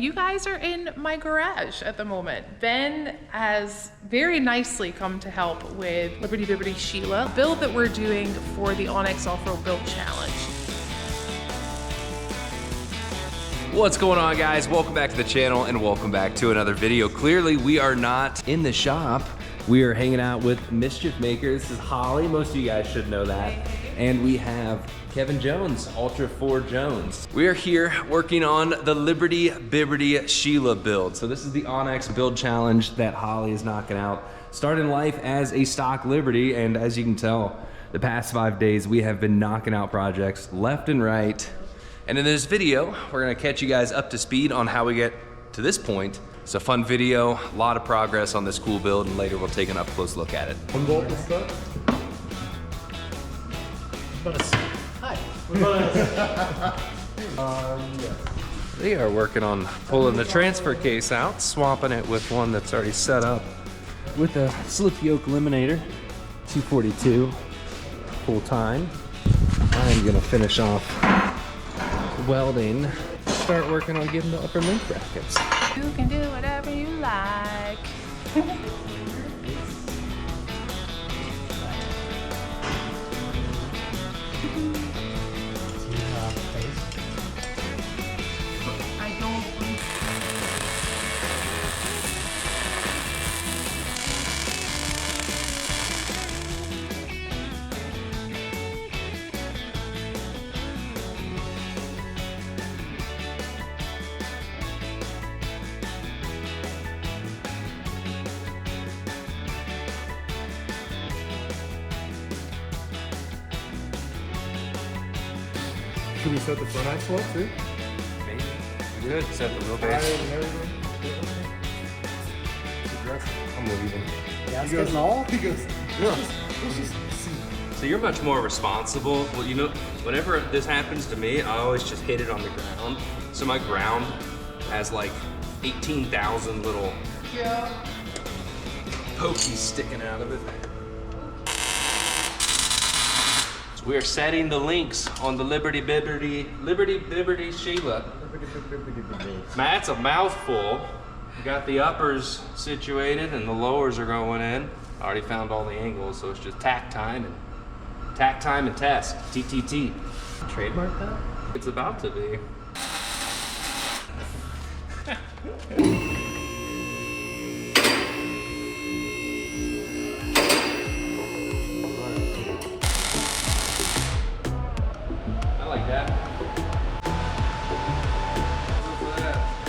You guys are in my garage at the moment. Ben has very nicely come to help with Liberty Biberty Sheila, a build that we're doing for the Onyx Offroad Build Challenge. What's going on, guys? Welcome back to the channel and welcome back to another video. Clearly, we are not in the shop. We are hanging out with Mischief Maker. This is Holly. Most of you guys should know that. And we have Kevin Jones, Ultra 4 Jones. We are here working on the Liberty Biberty Sheila build. So this is the Onyx build challenge that Holly is knocking out. Started life as a stock Liberty, and as you can tell, the past 5 days we have been knocking out projects left and right. And in this video, we're gonna catch you guys up to speed on how we get to this point. It's a fun video, a lot of progress on this cool build, and later we'll take an up close look at it. One bolt and stuff. Hi. Yes. They are working on pulling the transfer case out, swapping it with one that's already set up with a slip yoke eliminator, 242 full time. I'm gonna finish off welding, start working on getting the upper link brackets. You can do whatever you like. I don't. Should we set the front axle up too? Maybe. Good, set the wheelbase. I'm leaving. Yeah, he goes, all? He goes, let's just see. So you're much more responsible. Well, you know, whenever this happens to me, I always just hit it on the ground. So my ground has like 18,000 little pokies sticking out of it. So we are setting the links on the Liberty Biberty Sheila. Man, that's a mouthful. We got the uppers situated and the lowers are going in. I already found all the angles, so it's just tack time and test. TTT. Trademark that? It's about to be. I like that.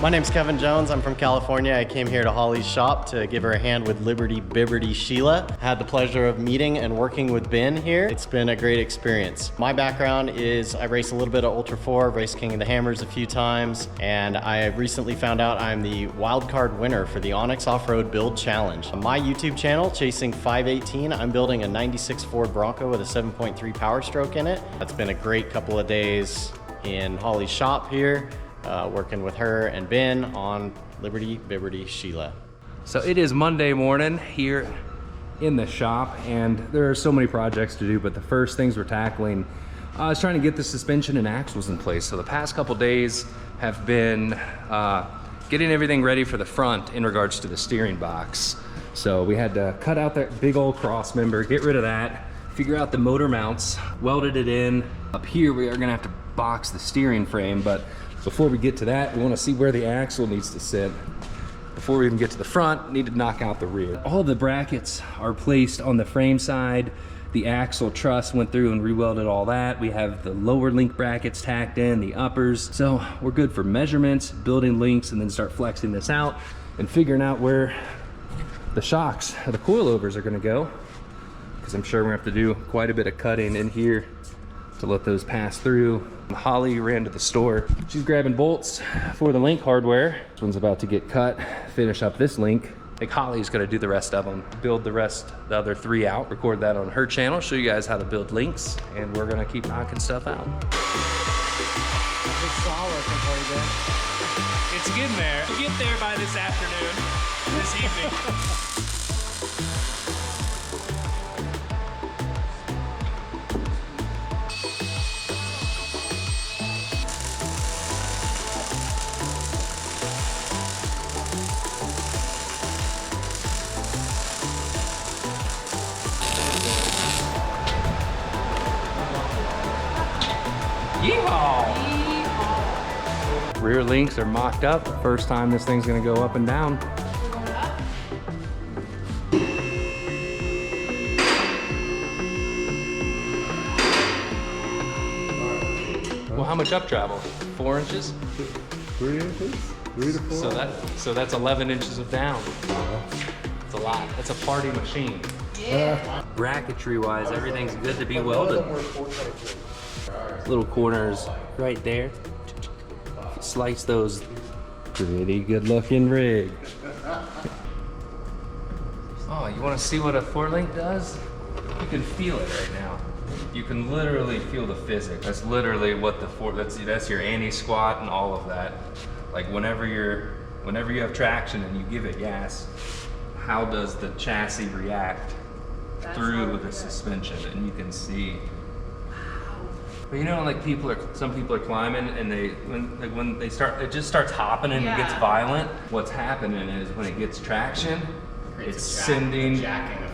My name's Kevin Jones. I'm from California. I came here to Holly's shop to give her a hand with Liberty Biberty Sheila. I had the pleasure of meeting and working with Ben here. It's been a great experience. My background is I race a little bit of Ultra 4, raced King of the Hammers a few times, and I recently found out I'm the wildcard winner for the Onyx Offroad Build Challenge. On my YouTube channel, Chasing 518, I'm building a 96 Ford Bronco with a 7.3 Power Stroke in it. It's been a great couple of days in Holly's shop here. Working with her and Ben on Liberty Biberty Sheila. So it is Monday morning here in the shop, and there are so many projects to do, but the first things we're tackling is trying to get the suspension and axles in place. So the past couple days have been getting everything ready for the front in regards to the steering box. So we had to cut out that big old cross member, get rid of that, figure out the motor mounts, welded it in. Up here we are gonna have to box the steering frame, but before we get to that, we want to see where the axle needs to sit. Before we even get to the front, need to knock out the rear. All the brackets are placed on the frame side. The axle truss went through and re-welded all that. We have the lower link brackets tacked in, the uppers. So we're good for measurements, building links, and then start flexing this out and figuring out where the shocks or the coilovers are gonna go. Because I'm sure we're gonna have to do quite a bit of cutting in here to let those pass through. Holly ran to the store. She's grabbing bolts for the link hardware. This one's about to get cut, finish up this link. I think Holly's gonna do the rest of them, build the other 3 out, record that on her channel, show you guys how to build links, and we're gonna keep knocking stuff out. It's getting there. We'll get there by this afternoon, this evening. Rear links are mocked up. First time this thing's gonna go up and down. Well, how much up travel? 4 inches? 3 inches? 3 to 4. So that's 11 inches of down. That's a lot. That's a party machine. Bracketry wise, everything's good to be welded. Little corners right there. Slice those. Pretty good looking rig. Oh, you want to see what a 4-link does? You can feel it right now. You can literally feel the physics. That's literally what that's your anti-squat and all of that. Like whenever you have traction and you give it gas, how does the chassis react through the suspension? And you can see. But you know, like some people are climbing and when they start, it just starts hopping and it gets violent. What's happening is when it gets traction, it's sending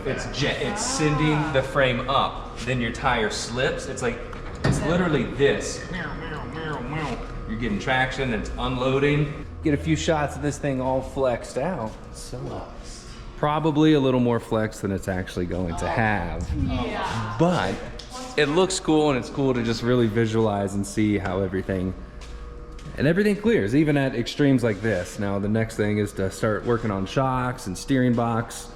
the frame up. Then your tire slips. It's literally this. You're getting traction, it's unloading. Get a few shots of this thing all flexed out. So probably a little more flex than it's actually going to have. Yeah. But it looks cool, and it's cool to just really visualize and see how everything clears, even at extremes like this. Now the next thing is to start working on shocks and steering box.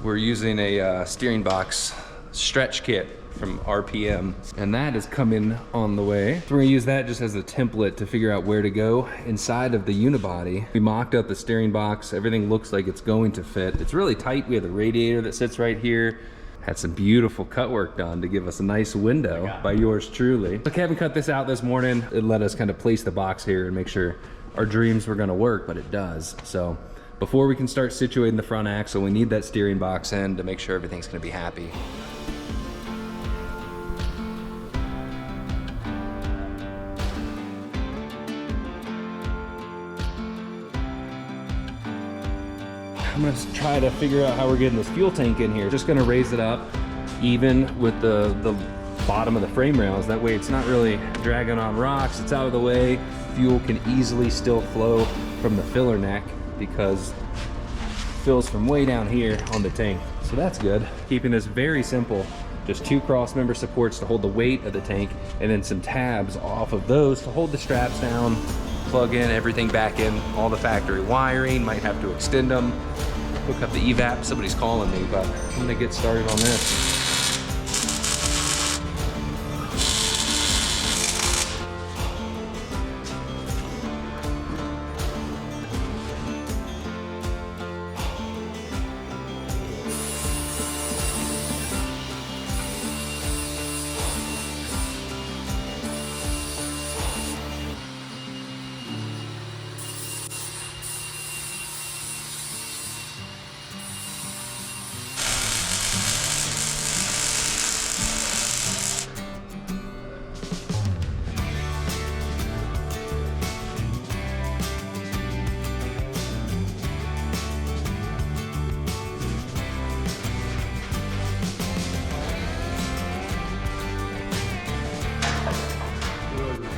We're using a steering box stretch kit from RPM, and that is coming on the way. So we're gonna use that just as a template to figure out where to go inside of the unibody. We mocked up the steering box. Everything looks like it's going to fit. It's really tight. We have the radiator that sits right here. Had some beautiful cut work done to give us a nice window by yours truly. So Kevin cut this out this morning. It let us kind of place the box here and make sure our dreams were gonna work, but it does. So before we can start situating the front axle, we need that steering box in to make sure everything's gonna be happy. I'm gonna try to figure out how we're getting this fuel tank in here. Just gonna raise it up even with the bottom of the frame rails. That way it's not really dragging on rocks. It's out of the way. Fuel can easily still flow from the filler neck because it fills from way down here on the tank. So that's good. Keeping this very simple. Just 2 cross member supports to hold the weight of the tank, and then some tabs off of those to hold the straps down. Plug in everything back in, all the factory wiring. Might have to extend them, hook up the evap. Somebody's calling me, but I'm gonna get started on this.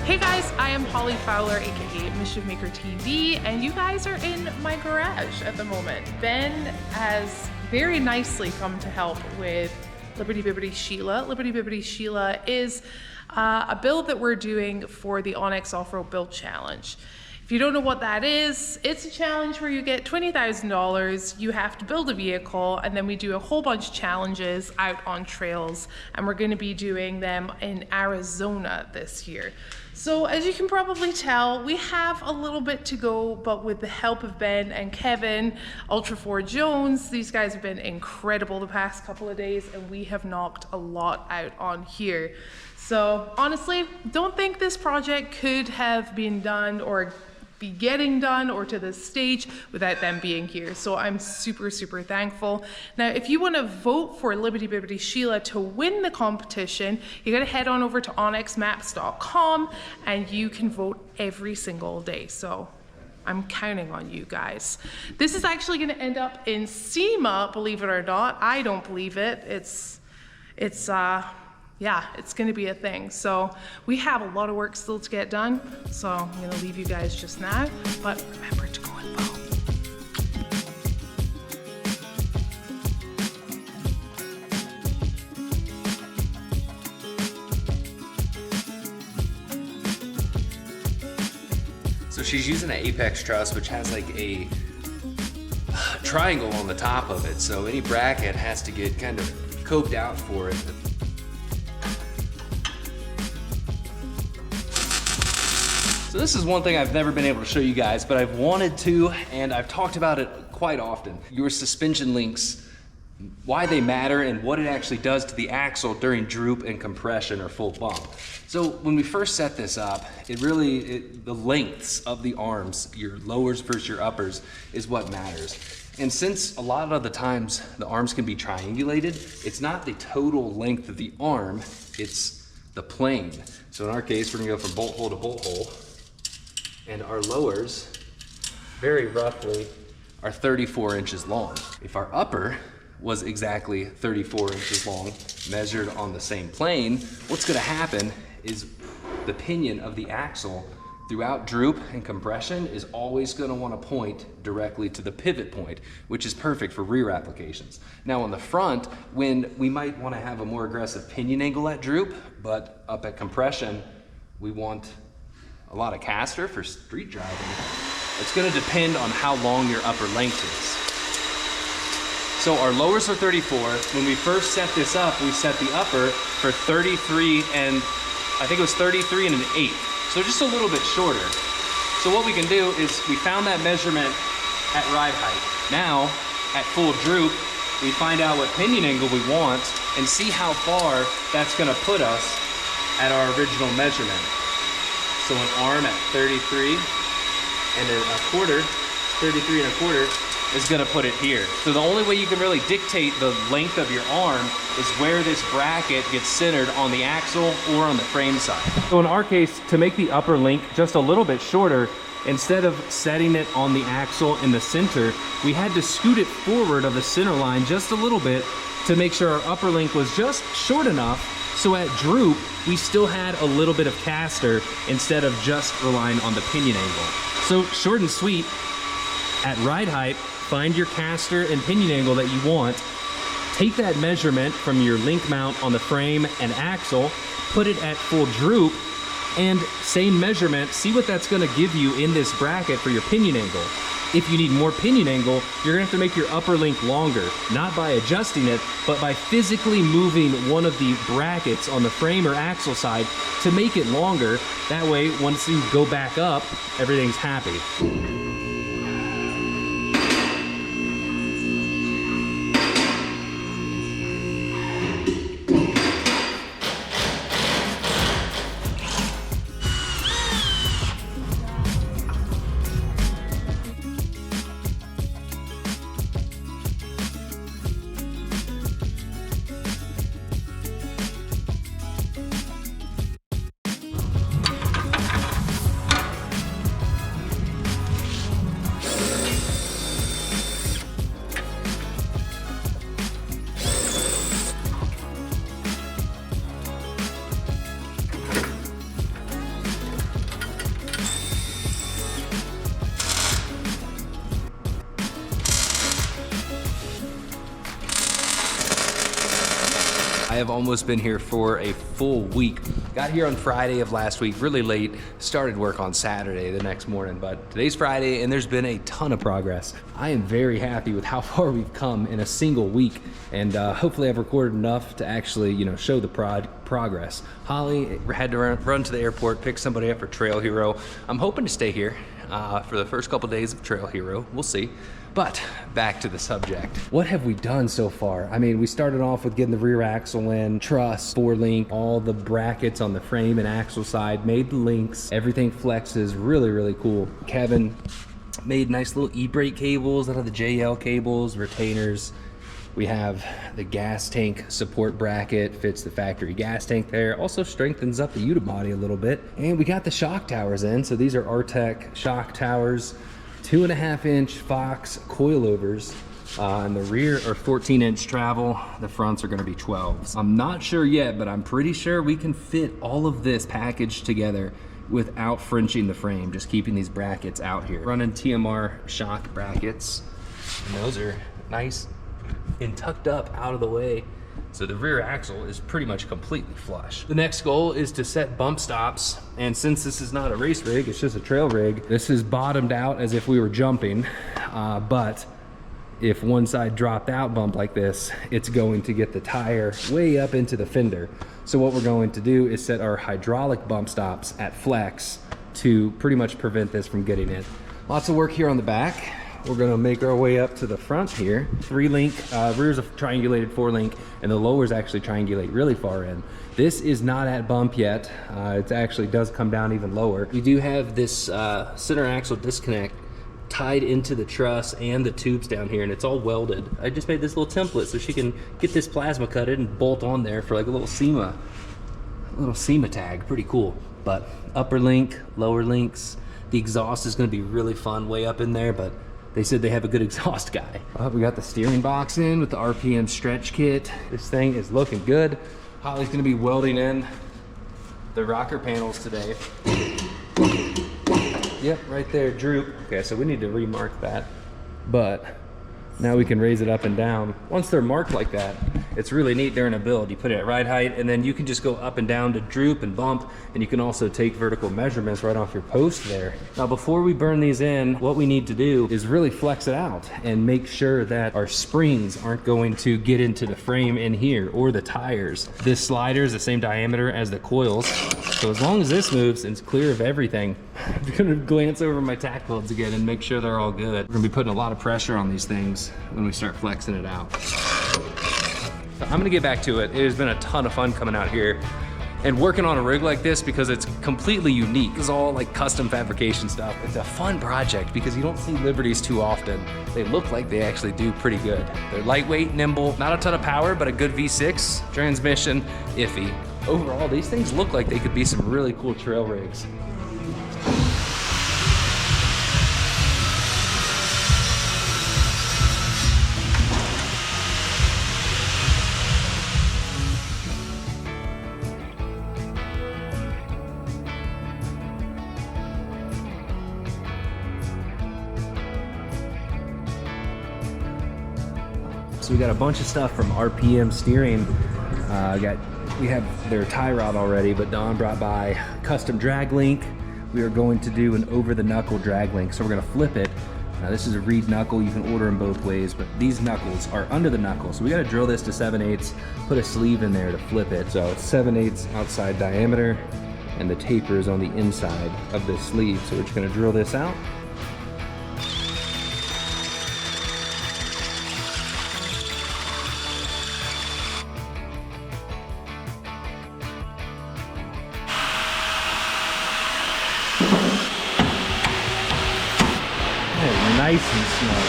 Hey guys, I am Holly Fowler, aka Mischief Maker TV, and you guys are in my garage at the moment. Ben has very nicely come to help with Liberty Biberty Sheila. Liberty Biberty Sheila is a build that we're doing for the Onyx Offroad Build Challenge. If you don't know what that is, it's a challenge where you get $20,000, you have to build a vehicle, and then we do a whole bunch of challenges out on trails, and we're gonna be doing them in Arizona this year. So as you can probably tell, we have a little bit to go, but with the help of Ben and Kevin, Ultra4 Jones, these guys have been incredible the past couple of days, and we have knocked a lot out on here. So honestly, don't think this project could have been done or be getting done or to this stage without them being here. So I'm super, super thankful. Now, if you want to vote for Liberty Biberty Sheila to win the competition, you got to head on over to onyxmaps.com and you can vote every single day. So I'm counting on you guys. This is actually going to end up in SEMA, believe it or not. I don't believe it. It's yeah, it's gonna be a thing. So we have a lot of work still to get done. So I'm gonna leave you guys just now, but remember to go and vote. So she's using an apex truss, which has like a triangle on the top of it. So any bracket has to get kind of coped out for it. So this is one thing I've never been able to show you guys, but I've wanted to, and I've talked about it quite often. Your suspension links, why they matter and what it actually does to the axle during droop and compression or full bump. So when we first set this up, the lengths of the arms, your lowers versus your uppers, is what matters. And since a lot of the times the arms can be triangulated, it's not the total length of the arm, it's the plane. So in our case, we're gonna go from bolt hole to bolt hole, and our lowers, very roughly, are 34 inches long. If our upper was exactly 34 inches long, measured on the same plane, what's gonna happen is the pinion of the axle throughout droop and compression is always gonna wanna point directly to the pivot point, which is perfect for rear applications. Now on the front, when we might wanna have a more aggressive pinion angle at droop, but up at compression, we want a lot of caster for street driving. It's gonna depend on how long your upper length is. So our lowers are 34. When we first set this up, we set the upper for 33 and I think it was 33 and an 1/8. So just a little bit shorter. So what we can do is we found that measurement at ride height. Now, at full droop, we find out what pinion angle we want and see how far that's gonna put us at our original measurement. So an arm at 33 and a quarter, 33 and a quarter, is gonna put it here. So the only way you can really dictate the length of your arm is where this bracket gets centered on the axle or on the frame side. So in our case, to make the upper link just a little bit shorter, instead of setting it on the axle in the center, we had to scoot it forward of the center line just a little bit to make sure our upper link was just short enough so at droop, we still had a little bit of caster instead of just relying on the pinion angle. So short and sweet, at ride height, find your caster and pinion angle that you want, take that measurement from your link mount on the frame and axle, put it at full droop, and same measurement, see what that's gonna give you in this bracket for your pinion angle. If you need more pinion angle, you're gonna have to make your upper link longer, not by adjusting it, but by physically moving one of the brackets on the frame or axle side to make it longer. That way, once you go back up, everything's happy. I have almost been here for a full week. Got here on Friday of last week, really late, started work on Saturday the next morning, but today's Friday and there's been a ton of progress. I am very happy with how far we've come in a single week, and hopefully I've recorded enough to actually, show the progress. Holly had to run to the airport, pick somebody up for Trail Hero. I'm hoping to stay here for the first couple days of Trail Hero, we'll see. But back to the subject. What have we done so far? I mean, we started off with getting the rear axle in, truss, 4-link, all the brackets on the frame and axle side, made the links, everything flexes, really, really cool. Kevin made nice little e-brake cables out of the JL cables, retainers. We have the gas tank support bracket, fits the factory gas tank there, also strengthens up the unibody a little bit. And we got the shock towers in, so these are Artec shock towers. 2.5-inch Fox coilovers, And the rear are 14-inch travel. The fronts are gonna be 12s. I'm not sure yet, but I'm pretty sure we can fit all of this package together without Frenching the frame, just keeping these brackets out here. Running TMR shock brackets, and those are nice and tucked up out of the way. So the rear axle is pretty much completely flush. The next goal is to set bump stops. And since this is not a race rig, it's just a trail rig, this is bottomed out as if we were jumping. But if one side dropped out bump like this, it's going to get the tire way up into the fender. So what we're going to do is set our hydraulic bump stops at flex to pretty much prevent this from getting in. Lots of work here on the back. We're gonna make our way up to the front here. 3-link, rear's a triangulated 4-link, and the lowers actually triangulate really far in. This is not at bump yet. It actually does come down even lower. We do have this center axle disconnect tied into the truss and the tubes down here, and it's all welded. I just made this little template so she can get this plasma cutted and bolt on there for like a little SEMA tag. Pretty cool. But upper link, lower links. The exhaust is gonna be really fun way up in there, but they said they have a good exhaust guy. We got the steering box in with the RPM stretch kit. This thing is looking good. Hollie's gonna be welding in the rocker panels today. Yep, right there, droop. Okay, so we need to remark that. But now we can raise it up and down. Once they're marked like that, it's really neat during a build. You put it at right height, and then you can just go up and down to droop and bump, and you can also take vertical measurements right off your post there. Now, before we burn these in, what we need to do is really flex it out and make sure that our springs aren't going to get into the frame in here or the tires. This slider is the same diameter as the coils, so as long as this moves and it's clear of everything, I'm gonna glance over my tack welds again and make sure they're all good. We're gonna be putting a lot of pressure on these things when we start flexing it out. I'm gonna get back to it. It has been a ton of fun coming out here and working on a rig like this because it's completely unique. It's all like custom fabrication stuff. It's a fun project because you don't see Liberties too often. They look like they actually do pretty good. They're lightweight, nimble, not a ton of power, but a good V6. Transmission, iffy. Overall, these things look like they could be some really cool trail rigs. So we got a bunch of stuff from RPM Steering. We have their tie rod already, but Don brought by custom drag link. We are going to do an over the knuckle drag link. So we're gonna flip it. Now this is a reed knuckle. You can order them both ways, but these knuckles are under the knuckle. So we gotta drill this to 7/8, put a sleeve in there to flip it. So it's 7/8 outside diameter, and the taper is on the inside of this sleeve. So we're just gonna drill this out. Nice and snug.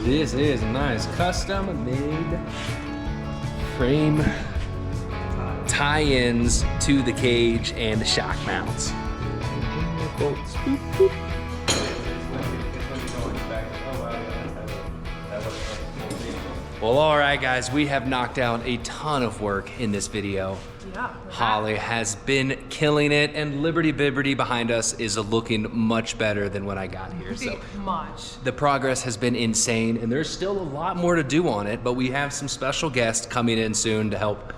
This is a nice custom made frame tie-ins to the cage and the shock mounts. Well, all right, guys, we have knocked out a ton of work in this video. Yeah. Hollie has been killing it, and Liberty Biberty behind us is looking much better than when I got here. So much. the progress has been insane, and there's still a lot more to do on it, but we have some special guests coming in soon to help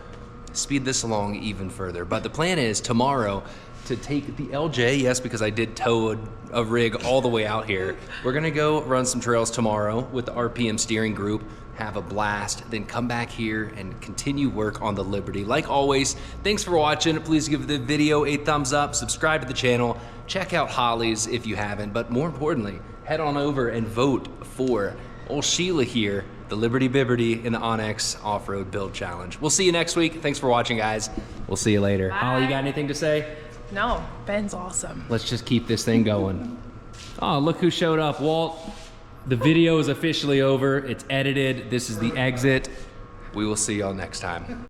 speed this along even further. But the plan is tomorrow to take the LJ, yes, because I did tow a rig all the way out here. We're gonna go run some trails tomorrow with the RPM Steering group, have a blast, then come back here and continue work on the Liberty. Like always, thanks for watching. Please give the video a thumbs up, subscribe to the channel, check out Hollie's if you haven't, but more importantly, head on over and vote for old Sheila here, the Liberty Biberty in the Onyx Off-Road Build Challenge. We'll see you next week. Thanks for watching, guys. We'll see you later. Bye. Hollie, you got anything to say? No, Ben's awesome. Let's just keep this thing going. Oh, look who showed up, Walt. The video is officially over. It's edited. This is the exit. We will see y'all next time.